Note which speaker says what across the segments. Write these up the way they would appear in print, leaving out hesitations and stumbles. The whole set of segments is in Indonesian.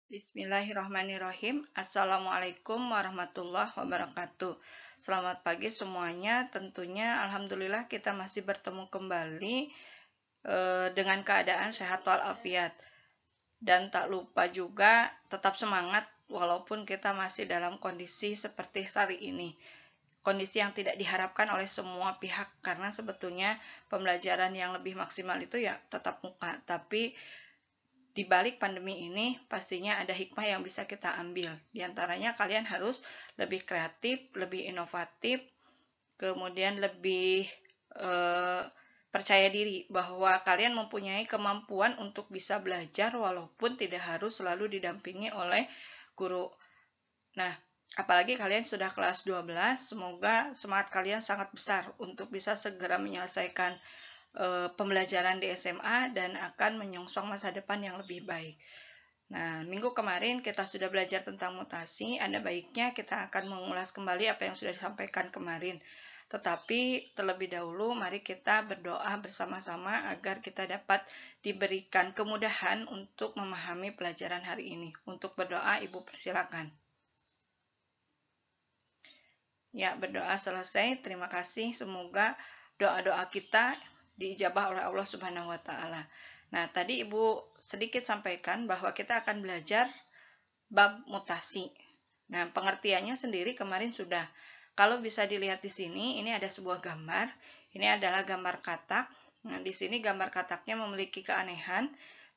Speaker 1: Bismillahirrahmanirrahim. Assalamualaikum warahmatullahi wabarakatuh. Selamat pagi semuanya. Tentunya alhamdulillah kita masih bertemu kembali dengan keadaan sehat walafiat. Dan tak lupa juga tetap semangat walaupun kita masih dalam kondisi seperti hari ini. Kondisi yang tidak diharapkan oleh semua pihak, karena sebetulnya pembelajaran yang lebih maksimal itu ya tetap muka. Tapi di balik pandemi ini pastinya ada hikmah yang bisa kita ambil. Di antaranya kalian harus lebih kreatif, lebih inovatif, kemudian lebih percaya diri bahwa kalian mempunyai kemampuan untuk bisa belajar walaupun tidak harus selalu didampingi oleh guru. Nah, apalagi kalian sudah kelas 12, semoga semangat kalian sangat besar untuk bisa segera menyelesaikan pembelajaran di SMA dan akan menyongsong masa depan yang lebih baik. Nah, minggu kemarin kita sudah belajar tentang mutasi. Ada baiknya kita akan mengulas kembali apa yang sudah disampaikan kemarin. Tetapi terlebih dahulu mari kita berdoa bersama-sama agar kita dapat diberikan kemudahan untuk memahami pelajaran hari ini. Untuk berdoa, Ibu persilakan. Ya, berdoa selesai. Terima kasih. Semoga doa-doa kita diijabah oleh Allah Subhanahu wa taala. Nah, tadi Ibu sedikit sampaikan bahwa kita akan belajar bab mutasi. Nah, pengertiannya sendiri kemarin sudah. Kalau bisa dilihat di sini, ini ada sebuah gambar. Ini adalah gambar katak. Nah, di sini gambar kataknya memiliki keanehan.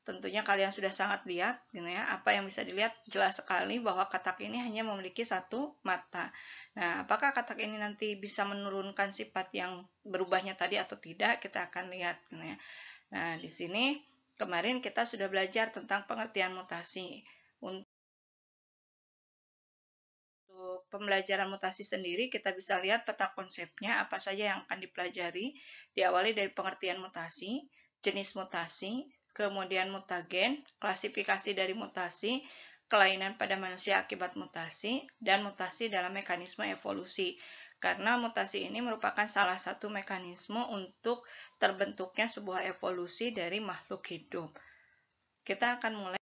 Speaker 1: Tentunya kalian sudah sangat lihat, gitu ya. Apa yang bisa dilihat jelas sekali bahwa katak ini hanya memiliki satu mata. Nah, apakah katak ini nanti bisa menurunkan sifat yang berubahnya tadi atau tidak? Kita akan lihat, gitu ya. Nah, di sini kemarin kita sudah belajar tentang pengertian mutasi. Untuk pembelajaran mutasi sendiri, kita bisa lihat peta konsepnya, apa saja yang akan dipelajari. Diawali dari pengertian mutasi, jenis mutasi, kemudian mutagen, klasifikasi dari mutasi, kelainan pada manusia akibat mutasi, dan mutasi dalam mekanisme evolusi. Karena mutasi ini merupakan salah satu mekanisme untuk terbentuknya sebuah evolusi dari makhluk hidup. Kita akan mulai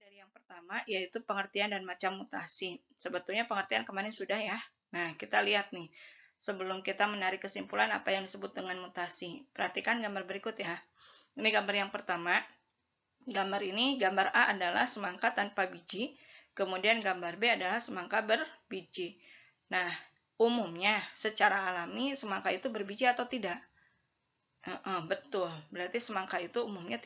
Speaker 1: dari yang pertama, yaitu pengertian dan macam mutasi. Sebetulnya pengertian kemarin sudah ya. Nah, kita lihat nih. Sebelum kita menarik kesimpulan apa yang disebut dengan mutasi. Perhatikan gambar berikut ya. Ini gambar yang pertama. Gambar ini, gambar A adalah semangka tanpa biji. Kemudian gambar B adalah semangka berbiji. Nah, umumnya secara alami semangka itu berbiji atau tidak? Betul, berarti semangka itu umumnya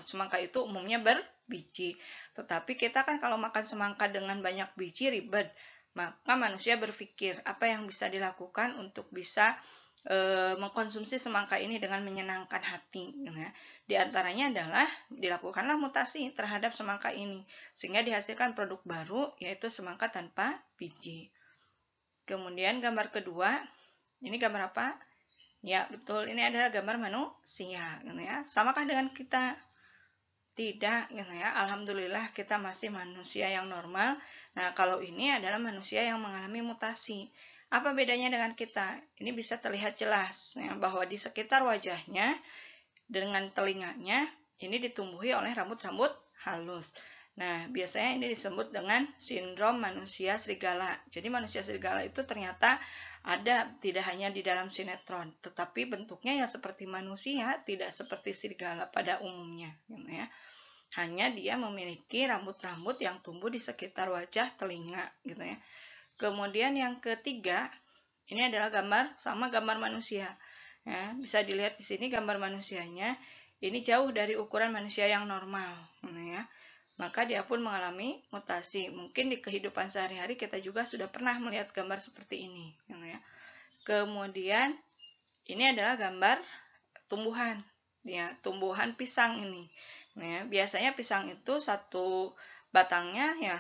Speaker 1: semangka itu umumnya berbiji. Tetapi kita kan kalau makan semangka dengan banyak biji ribet. Maka manusia berpikir apa yang bisa dilakukan untuk bisa mengkonsumsi semangka ini dengan menyenangkan hati. Ya. Di antaranya adalah dilakukanlah mutasi terhadap semangka ini sehingga dihasilkan produk baru yaitu semangka tanpa biji. Kemudian gambar kedua, ini gambar apa? Ya, betul. Ini adalah gambar manusia, gitu ya. Samakah dengan kita? Tidak, gitu ya. Alhamdulillah kita masih manusia yang normal. Nah, kalau ini adalah manusia yang mengalami mutasi. Apa bedanya dengan kita? Ini bisa terlihat jelas ya, bahwa di sekitar wajahnya dengan telinganya ini ditumbuhi oleh rambut-rambut halus. Nah, biasanya ini disebut dengan sindrom manusia serigala. Jadi manusia serigala itu ternyata ada tidak hanya di dalam sinetron, tetapi bentuknya ya seperti manusia, tidak seperti serigala pada umumnya, gitu ya. Hanya dia memiliki rambut-rambut yang tumbuh di sekitar wajah, telinga, gitu ya. Kemudian yang ketiga, ini adalah gambar manusia. Ya, bisa dilihat di sini gambar manusianya. Ini jauh dari ukuran manusia yang normal, gitu ya. Maka dia pun mengalami mutasi. Mungkin di kehidupan sehari-hari kita juga sudah pernah melihat gambar seperti ini, gitu ya. Kemudian ini adalah gambar tumbuhan, ya, tumbuhan pisang ini. Ya, biasanya pisang itu satu batangnya ya.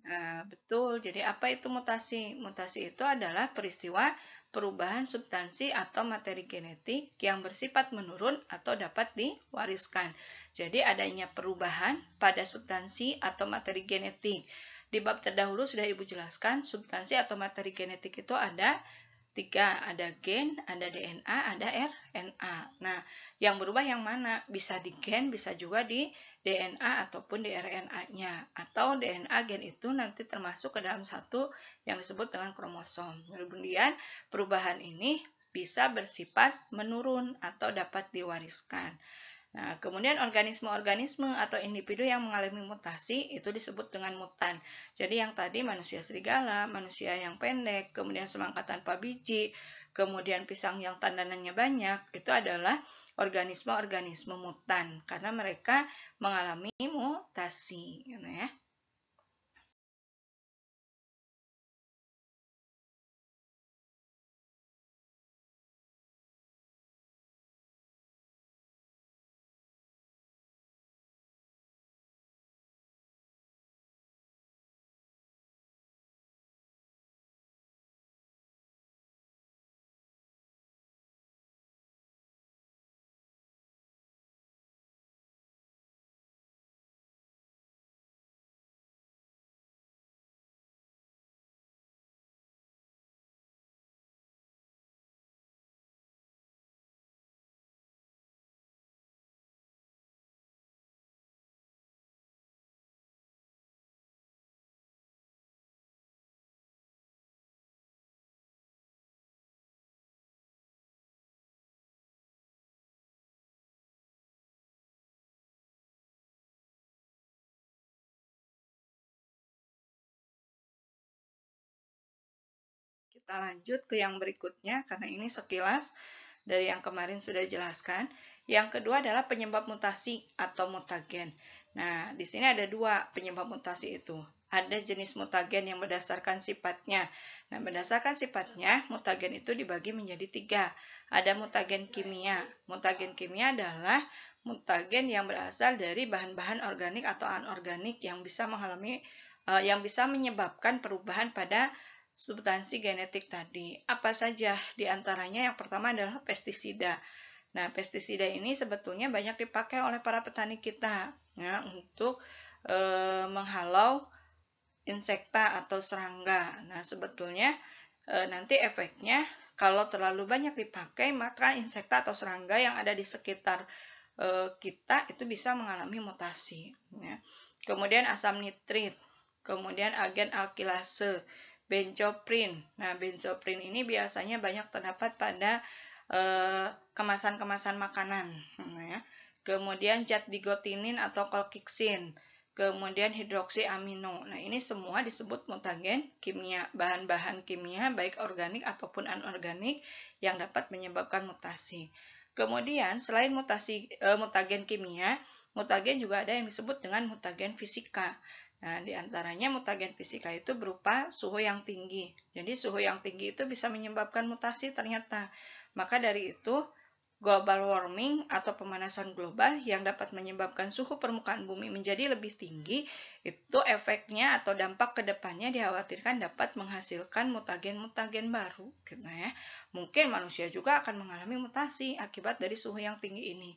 Speaker 1: Nah, betul. Jadi apa itu mutasi? Mutasi itu adalah peristiwa perubahan substansi atau materi genetik yang bersifat menurun atau dapat diwariskan. Jadi adanya perubahan pada substansi atau materi genetik. Di bab terdahulu sudah Ibu jelaskan, substansi atau materi genetik itu ada tiga, ada gen, ada DNA, ada RNA. Nah, yang berubah yang mana? Bisa di gen, bisa juga di DNA ataupun di RNA-nya. Atau DNA gen itu nanti termasuk ke dalam satu yang disebut dengan kromosom. Kemudian perubahan ini bisa bersifat menurun atau dapat diwariskan. Nah, kemudian organisme-organisme atau individu yang mengalami mutasi itu disebut dengan mutan. Jadi yang tadi manusia serigala, manusia yang pendek, kemudian semangka tanpa biji, kemudian pisang yang tandanannya banyak, itu adalah organisme-organisme mutan karena mereka mengalami mutasi, gitu ya. Kita lanjut ke yang berikutnya karena ini sekilas dari yang kemarin sudah dijelaskan. Yang kedua adalah penyebab mutasi atau mutagen. Nah, di sini ada dua penyebab mutasi itu. Ada jenis mutagen yang berdasarkan sifatnya. Nah, berdasarkan sifatnya, mutagen itu dibagi menjadi tiga. Ada mutagen kimia. Mutagen kimia adalah mutagen yang berasal dari bahan-bahan organik atau anorganik yang bisa menyebabkan perubahan pada substansi genetik tadi. Apa saja di antaranya? Yang pertama adalah pestisida. Nah, pestisida ini sebetulnya banyak dipakai oleh para petani kita ya, untuk menghalau insekta atau serangga. Nah, sebetulnya nanti efeknya kalau terlalu banyak dipakai, maka insekta atau serangga yang ada di sekitar kita itu bisa mengalami mutasi. Ya. Kemudian asam nitrit, kemudian agen alkilase, benzoprin. Nah, benzoprin ini biasanya banyak terdapat pada kemasan-kemasan makanan. Ya. Kemudian zat digotinin atau kolkiksin. Kemudian hidroksiamino. Nah, ini semua disebut mutagen kimia, bahan-bahan kimia baik organik ataupun anorganik yang dapat menyebabkan mutasi. Kemudian, selain mutagen kimia, mutagen juga ada yang disebut dengan mutagen fisika. Nah, di antaranya mutagen fisika itu berupa suhu yang tinggi. Jadi, suhu yang tinggi itu bisa menyebabkan mutasi ternyata. Maka dari itu, global warming atau pemanasan global yang dapat menyebabkan suhu permukaan bumi menjadi lebih tinggi, itu efeknya atau dampak kedepannya dikhawatirkan dapat menghasilkan mutagen-mutagen baru, gitu ya. Mungkin manusia juga akan mengalami mutasi akibat dari suhu yang tinggi ini.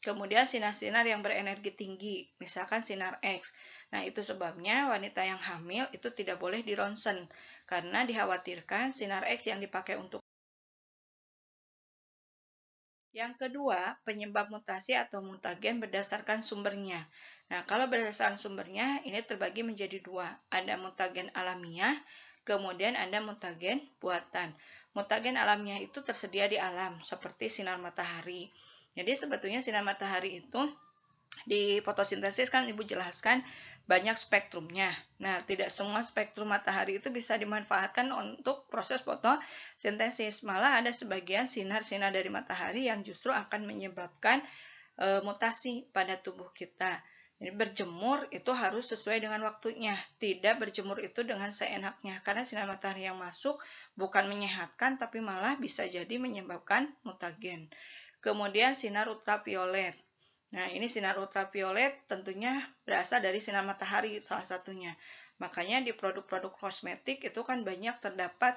Speaker 1: Kemudian sinar-sinar yang berenergi tinggi, misalkan sinar X. Nah, itu sebabnya wanita yang hamil itu tidak boleh di ronsen, karena dikhawatirkan sinar X yang dipakai untuk. Yang kedua, penyebab mutasi atau mutagen berdasarkan sumbernya. Nah, kalau berdasarkan sumbernya, ini terbagi menjadi dua. Ada mutagen alamiah, kemudian ada mutagen buatan. Mutagen alamiah itu tersedia di alam, seperti sinar matahari. Jadi sebetulnya sinar matahari itu di fotosintesis kan Ibu jelaskan banyak spektrumnya. Nah, tidak semua spektrum matahari itu bisa dimanfaatkan untuk proses fotosintesis. Malah ada sebagian sinar-sinar dari matahari yang justru akan menyebabkan mutasi pada tubuh kita. Jadi berjemur itu harus sesuai dengan waktunya, tidak berjemur itu dengan seenaknya, karena sinar matahari yang masuk bukan menyehatkan tapi malah bisa jadi menyebabkan mutagen. Kemudian sinar ultraviolet. Nah, ini sinar ultraviolet tentunya berasal dari sinar matahari salah satunya. Makanya di produk-produk kosmetik itu kan banyak terdapat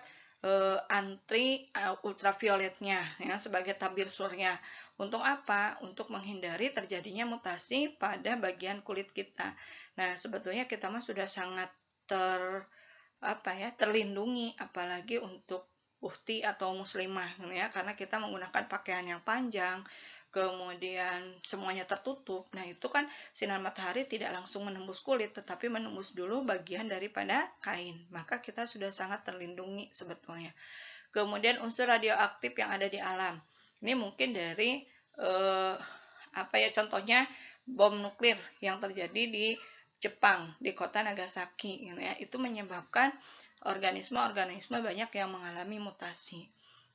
Speaker 1: anti ultravioletnya ya sebagai tabir surya. Untuk apa? Untuk menghindari terjadinya mutasi pada bagian kulit kita. Nah, sebetulnya kita mah sudah sangat terlindungi apalagi untuk ukti atau muslimah ya karena kita menggunakan pakaian yang panjang, kemudian semuanya tertutup. Nah, itu kan sinar matahari tidak langsung menembus kulit, tetapi menembus dulu bagian daripada kain. Maka kita sudah sangat terlindungi sebetulnya. Kemudian unsur radioaktif yang ada di alam. Ini mungkin dari contohnya bom nuklir yang terjadi di Jepang, di kota Nagasaki, gitu ya. Itu menyebabkan organisme-organisme banyak yang mengalami mutasi.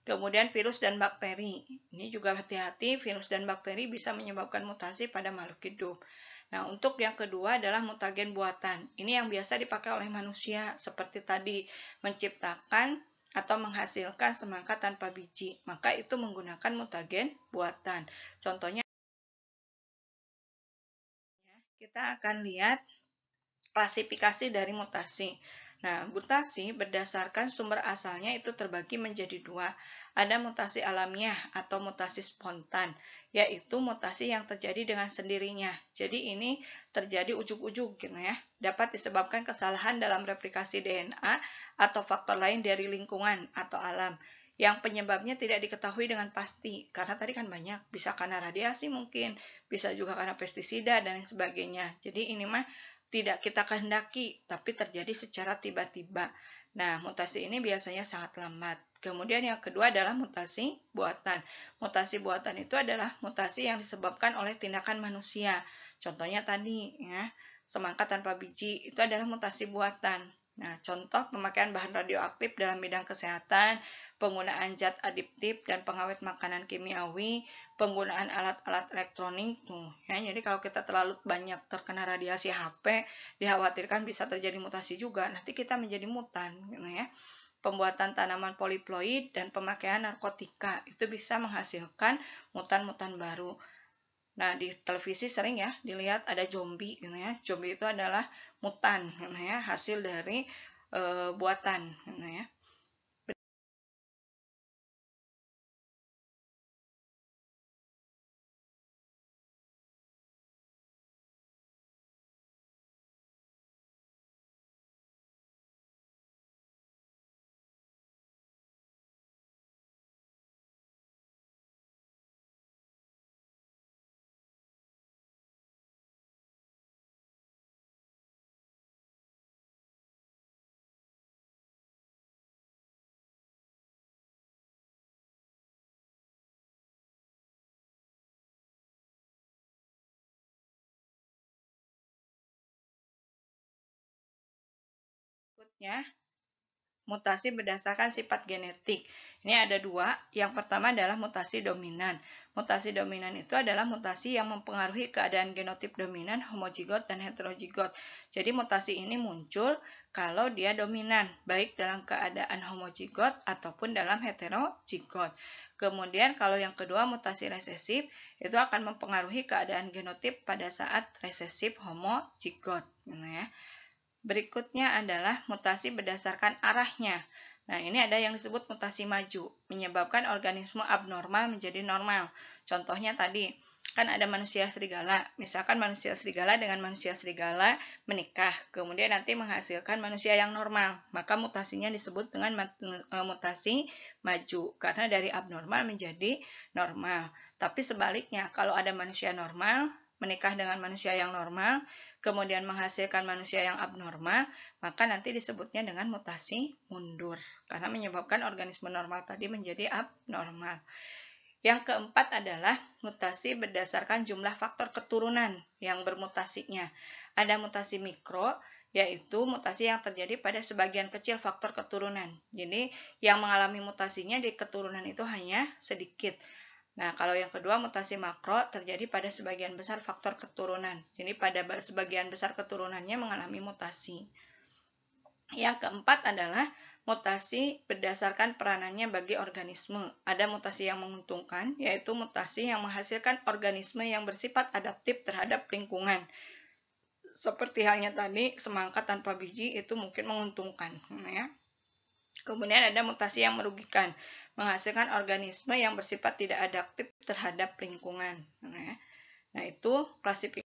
Speaker 1: Kemudian virus dan bakteri. Ini juga hati-hati, virus dan bakteri bisa menyebabkan mutasi pada makhluk hidup. Nah, untuk yang kedua adalah mutagen buatan. Ini yang biasa dipakai oleh manusia, seperti tadi, menciptakan atau menghasilkan semangka tanpa biji. Maka itu menggunakan mutagen buatan. Contohnya, kita akan lihat klasifikasi dari mutasi. Nah, mutasi berdasarkan sumber asalnya itu terbagi menjadi dua. Ada mutasi alamiah atau mutasi spontan, yaitu mutasi yang terjadi dengan sendirinya. Jadi ini terjadi ujuk-ujuk gitu ya. Dapat disebabkan kesalahan dalam replikasi DNA atau faktor lain dari lingkungan atau alam yang penyebabnya tidak diketahui dengan pasti. Karena tadi kan banyak, bisa karena radiasi mungkin, bisa juga karena pestisida dan sebagainya. Jadi ini mah tidak kita kehendaki, tapi terjadi secara tiba-tiba. Nah, mutasi ini biasanya sangat lambat. Kemudian yang kedua adalah mutasi buatan. Mutasi buatan itu adalah mutasi yang disebabkan oleh tindakan manusia. Contohnya tadi, ya, semangka tanpa biji, itu adalah mutasi buatan. Nah, contoh pemakaian bahan radioaktif dalam bidang kesehatan, penggunaan zat adiktif dan pengawet makanan kimiawi, penggunaan alat-alat elektronik tuh ya. Jadi kalau kita terlalu banyak terkena radiasi HP, dikhawatirkan bisa terjadi mutasi juga. Nanti kita menjadi mutan gitu ya. Pembuatan tanaman poliploid dan pemakaian narkotika itu bisa menghasilkan mutan-mutan baru. Nah, di televisi sering ya dilihat ada zombie gitu ya. Zombie itu adalah mutan gitu ya, hasil dari buatan gitu ya. Berikutnya, mutasi berdasarkan sifat genetik. Ini ada dua. Yang pertama adalah mutasi dominan. Mutasi dominan itu adalah mutasi yang mempengaruhi keadaan genotip dominan, homozigot, dan heterozigot. Jadi mutasi ini muncul kalau dia dominan, baik dalam keadaan homozigot ataupun dalam heterozigot. Kemudian kalau yang kedua mutasi resesif, itu akan mempengaruhi keadaan genotip pada saat resesif homozigot. Ya. Berikutnya adalah mutasi berdasarkan arahnya. Nah, ini ada yang disebut mutasi maju, menyebabkan organisme abnormal menjadi normal. Contohnya tadi, kan ada manusia serigala. Misalkan manusia serigala dengan manusia serigala menikah, kemudian nanti menghasilkan manusia yang normal. Maka mutasinya disebut dengan mutasi maju, karena dari abnormal menjadi normal. Tapi sebaliknya, kalau ada manusia normal, menikah dengan manusia yang normal, kemudian menghasilkan manusia yang abnormal, maka nanti disebutnya dengan mutasi mundur, karena menyebabkan organisme normal tadi menjadi abnormal. Yang keempat adalah mutasi berdasarkan jumlah faktor keturunan yang bermutasinya. Ada mutasi mikro, yaitu mutasi yang terjadi pada sebagian kecil faktor keturunan. Jadi yang mengalami mutasinya di keturunan itu hanya sedikit. Nah, kalau yang kedua mutasi makro terjadi pada sebagian besar faktor keturunan. Jadi pada sebagian besar keturunannya mengalami mutasi. Yang keempat adalah mutasi berdasarkan peranannya bagi organisme. Ada mutasi yang menguntungkan, yaitu mutasi yang menghasilkan organisme yang bersifat adaptif terhadap lingkungan. Seperti halnya tadi, semangka tanpa biji itu mungkin menguntungkan. Ya. Kemudian ada mutasi yang merugikan, menghasilkan organisme yang bersifat tidak adaptif terhadap lingkungan. Nah, itu klasifikasi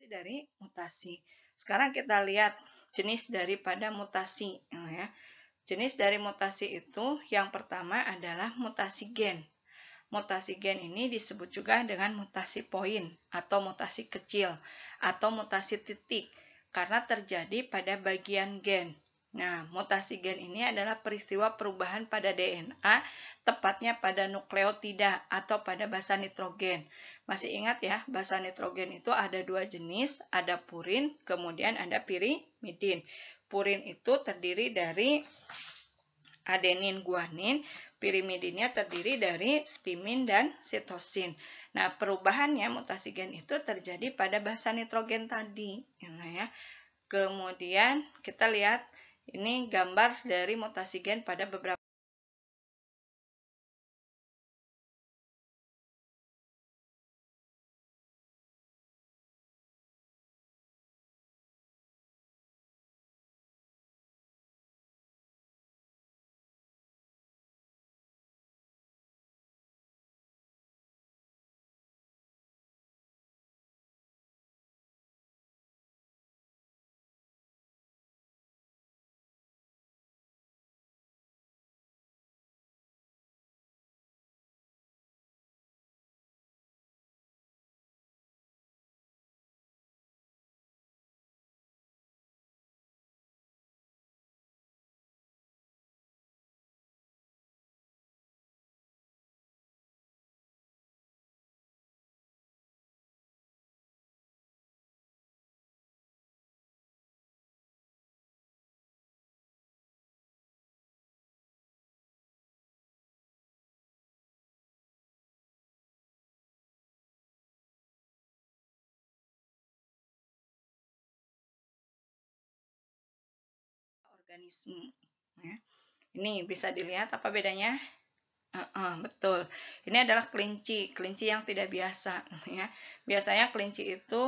Speaker 1: dari mutasi. Sekarang kita lihat jenis daripada mutasi. Ya. Jenis dari mutasi itu yang pertama adalah mutasi gen. Mutasi gen ini disebut juga dengan mutasi poin atau mutasi kecil atau mutasi titik karena terjadi pada bagian gen. Nah, mutasi gen ini adalah peristiwa perubahan pada DNA, tepatnya pada nukleotida atau pada basa nitrogen. Masih ingat ya, basa nitrogen itu ada dua jenis, ada purin, kemudian ada pirimidin. Purin itu terdiri dari adenin, guanin, pirimidinnya terdiri dari timin dan sitosin. Nah, perubahannya mutasi gen itu terjadi pada basa nitrogen tadi. Ya. Kemudian kita lihat ini gambar dari mutasi gen pada beberapa organisme. Ya. Ini bisa dilihat apa bedanya? Betul. Ini adalah kelinci yang tidak biasa. Ya. Biasanya kelinci itu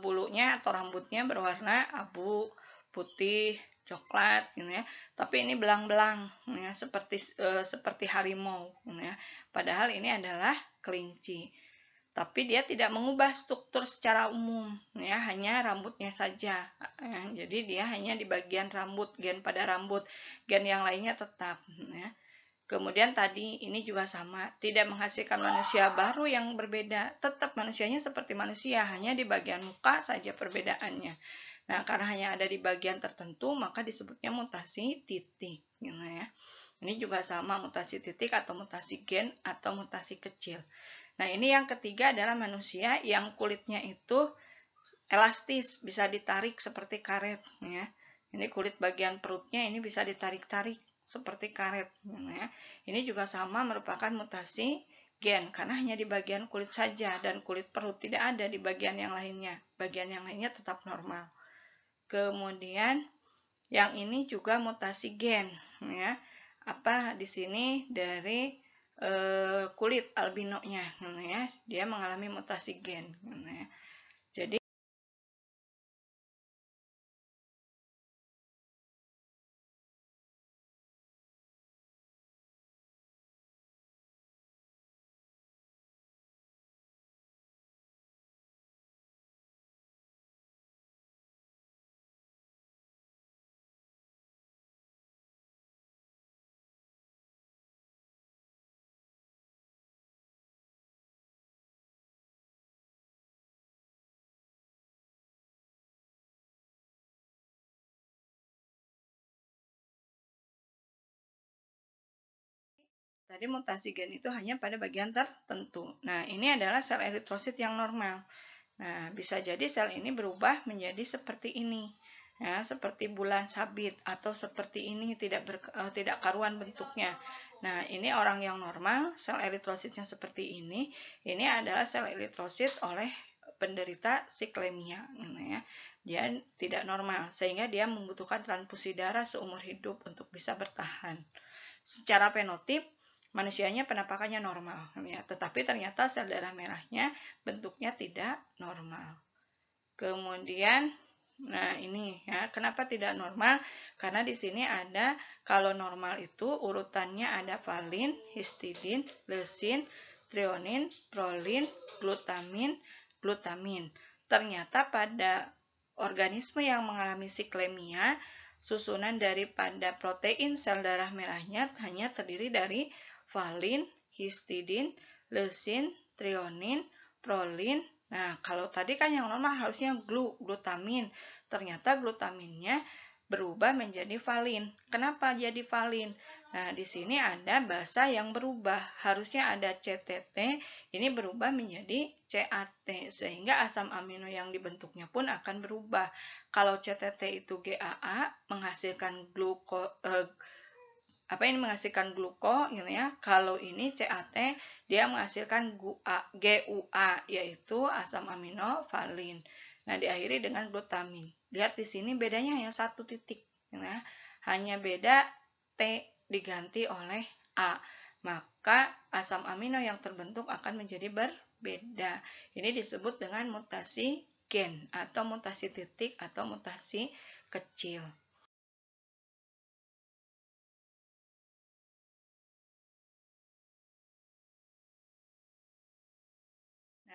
Speaker 1: bulunya atau rambutnya berwarna abu, putih, coklat, gitu ya. Tapi ini belang-belang, ya, seperti harimau, ya. Padahal ini adalah kelinci. Tapi dia tidak mengubah struktur secara umum, ya, hanya rambutnya saja. Ya, jadi dia hanya di bagian rambut, gen pada rambut, gen yang lainnya tetap. Ya. Kemudian tadi ini juga sama, tidak menghasilkan manusia baru yang berbeda, tetap manusianya seperti manusia, hanya di bagian muka saja perbedaannya. Nah, karena hanya ada di bagian tertentu, maka disebutnya mutasi titik. Gitu ya. Ini juga sama, mutasi titik atau mutasi gen atau mutasi kecil. Nah, ini yang ketiga adalah manusia yang kulitnya itu elastis, bisa ditarik seperti karet ya. Ini kulit bagian perutnya ini bisa ditarik-tarik seperti karet ya. Ini juga sama merupakan mutasi gen karena hanya di bagian kulit saja dan kulit perut, tidak ada di bagian yang lainnya. Bagian yang lainnya tetap normal. Kemudian yang ini juga mutasi gen ya. Apa di sini dari kulit albinonya ya. Dia mengalami mutasi gen ya. Jadi tadi mutasi gen itu hanya pada bagian tertentu. Nah, ini adalah sel eritrosit yang normal. Nah, bisa jadi sel ini berubah menjadi seperti ini. Ya, seperti bulan sabit atau seperti ini tidak karuan bentuknya. Nah, ini orang yang normal, sel eritrositnya seperti ini adalah sel eritrosit oleh penderita siklemia. Ya. Dia tidak normal, sehingga dia membutuhkan transfusi darah seumur hidup untuk bisa bertahan. Secara fenotip, manusianya penampakannya normal, ya, tetapi ternyata sel darah merahnya bentuknya tidak normal. Kemudian, nah ini ya, kenapa tidak normal? Karena di sini ada, kalau normal itu urutannya ada valin, histidin, leusin, trionin, prolin, glutamin. Ternyata pada organisme yang mengalami siklemia, susunan daripada protein sel darah merahnya hanya terdiri dari valin, histidin, leusin, trionin, prolin. Nah, kalau tadi kan yang normal harusnya glutamin. Ternyata glutaminnya berubah menjadi valin. Kenapa jadi valin? Nah, di sini ada basa yang berubah. Harusnya ada CTT, ini berubah menjadi CAT, sehingga asam amino yang dibentuknya pun akan berubah. Kalau CTT itu GAA, menghasilkan menghasilkan gluko gitu ya. Kalau ini CAT dia menghasilkan GUA yaitu asam amino valin. Nah, diakhiri dengan glutamin. Lihat di sini bedanya hanya 1 titik gitu ya. Hanya beda T diganti oleh A. Maka asam amino yang terbentuk akan menjadi berbeda. Ini disebut dengan mutasi gen atau mutasi titik atau mutasi kecil.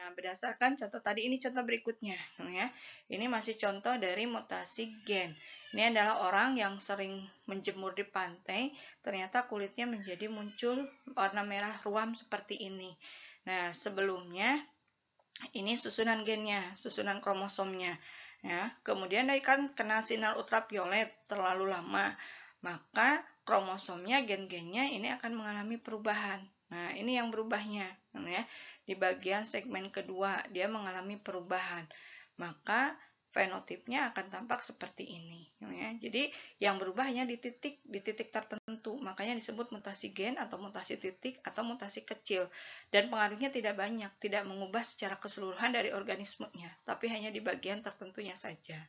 Speaker 1: Nah, berdasarkan contoh tadi, ini contoh berikutnya ya. Ini masih contoh dari mutasi gen. Ini adalah orang yang sering menjemur di pantai, ternyata kulitnya menjadi muncul warna merah ruam seperti ini. Nah, sebelumnya ini susunan gennya, susunan kromosomnya ya. Kemudian dia kan kena sinar ultraviolet terlalu lama, maka kromosomnya, gen-gennya ini akan mengalami perubahan. Nah, ini yang berubahnya ya. Di bagian segmen kedua dia mengalami perubahan. Maka fenotipnya akan tampak seperti ini ya. Jadi yang berubah hanya di titik tertentu. Makanya disebut mutasi gen atau mutasi titik atau mutasi kecil. Dan pengaruhnya tidak banyak, tidak mengubah secara keseluruhan dari organismenya, tapi hanya di bagian tertentunya saja.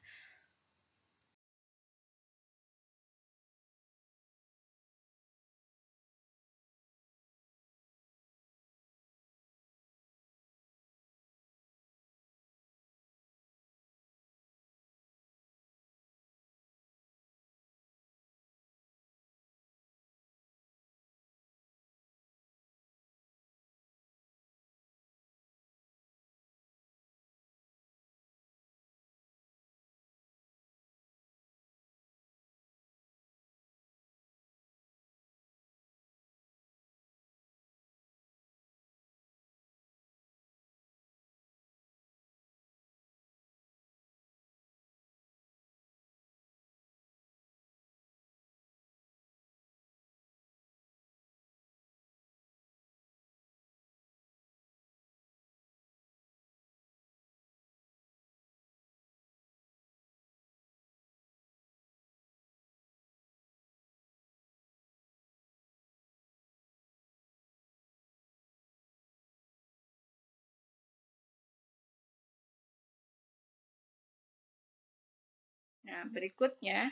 Speaker 1: Nah, berikutnya,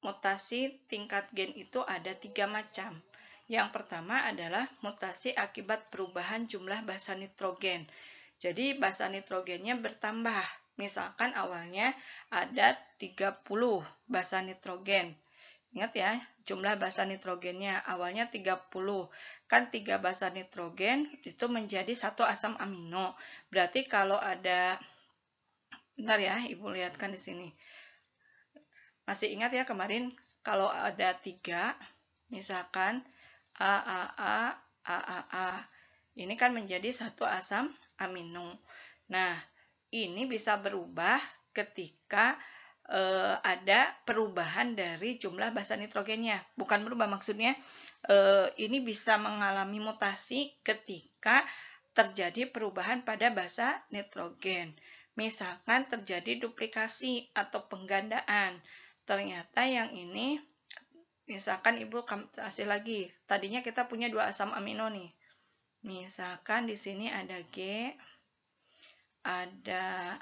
Speaker 1: mutasi tingkat gen itu ada 3 macam. Yang pertama adalah mutasi akibat perubahan jumlah basa nitrogen. Jadi basa nitrogennya bertambah. Misalkan awalnya ada 30 basa nitrogen. Ingat ya, jumlah basa nitrogennya awalnya 30. Kan 3 basa nitrogen itu menjadi 1 asam amino. Berarti kalau ada, bentar ya, Ibu lihatkan di sini. Masih ingat ya kemarin kalau ada 3, misalkan AAA, AAA. Ini kan menjadi 1 asam amino. Nah, ini bisa berubah ketika ada perubahan dari jumlah basa nitrogennya. Bukan berubah, maksudnya ini bisa mengalami mutasi ketika terjadi perubahan pada basa nitrogen. Misalkan terjadi duplikasi atau penggandaan. Ternyata yang ini, misalkan Ibu kasih lagi, tadinya kita punya 2 asam amino nih. Misalkan di sini ada G, ada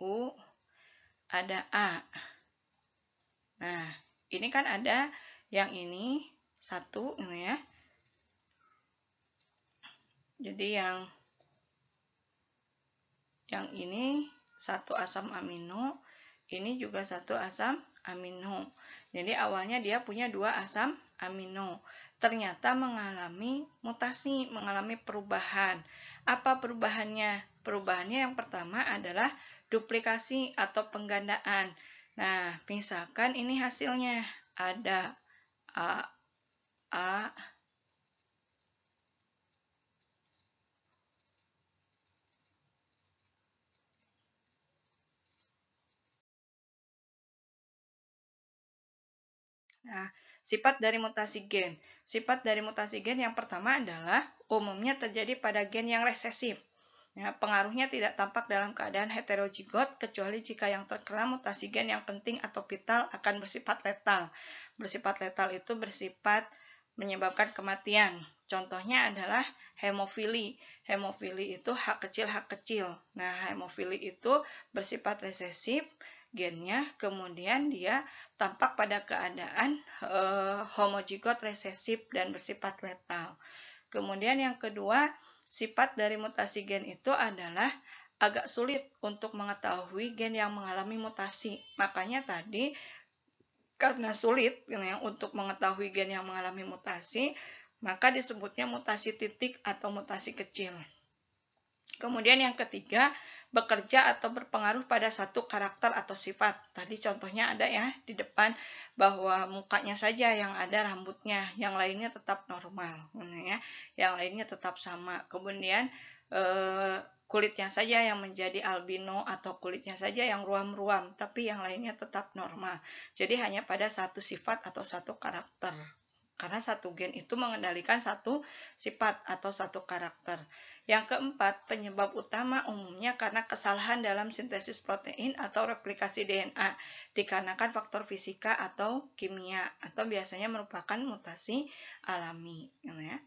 Speaker 1: U, ada A. Nah, ini kan ada yang ini 1 ini ya. Jadi yang ini 1 asam amino, ini juga 1 asam amino. Jadi awalnya dia punya 2 asam amino. Ternyata mengalami mutasi, mengalami perubahan. Apa perubahannya? Perubahannya yang pertama adalah duplikasi atau penggandaan. Nah, misalkan ini hasilnya ada A, Nah, sifat dari mutasi gen. Sifat dari mutasi gen yang pertama adalah umumnya terjadi pada gen yang resesif. Ya, pengaruhnya tidak tampak dalam keadaan heterozigot kecuali jika yang terkena mutasi gen yang penting atau vital akan bersifat letal. Bersifat letal itu bersifat menyebabkan kematian. Contohnya adalah hemofili. Hemofili itu hak kecil. Nah, hemofili itu bersifat resesif gennya, kemudian dia tampak pada keadaan homozigot resesif dan bersifat letal. Kemudian yang kedua, sifat dari mutasi gen itu adalah agak sulit untuk mengetahui gen yang mengalami mutasi. Makanya tadi karena sulit untuk mengetahui gen yang mengalami mutasi, maka disebutnya mutasi titik atau mutasi kecil. Kemudian yang ketiga, bekerja atau berpengaruh pada satu karakter atau sifat. Tadi contohnya ada ya di depan bahwa mukanya saja yang ada rambutnya, yang lainnya tetap normal, ya. Yang lainnya tetap sama. Kemudian kulitnya saja yang menjadi albino atau kulitnya saja yang ruam-ruam, tapi yang lainnya tetap normal. Jadi hanya pada satu sifat atau satu karakter. Karena satu gen itu mengendalikan satu sifat atau satu karakter. Yang keempat, penyebab utama umumnya karena kesalahan dalam sintesis protein atau replikasi DNA, dikarenakan faktor fisika atau kimia, atau biasanya merupakan mutasi alami. Ya.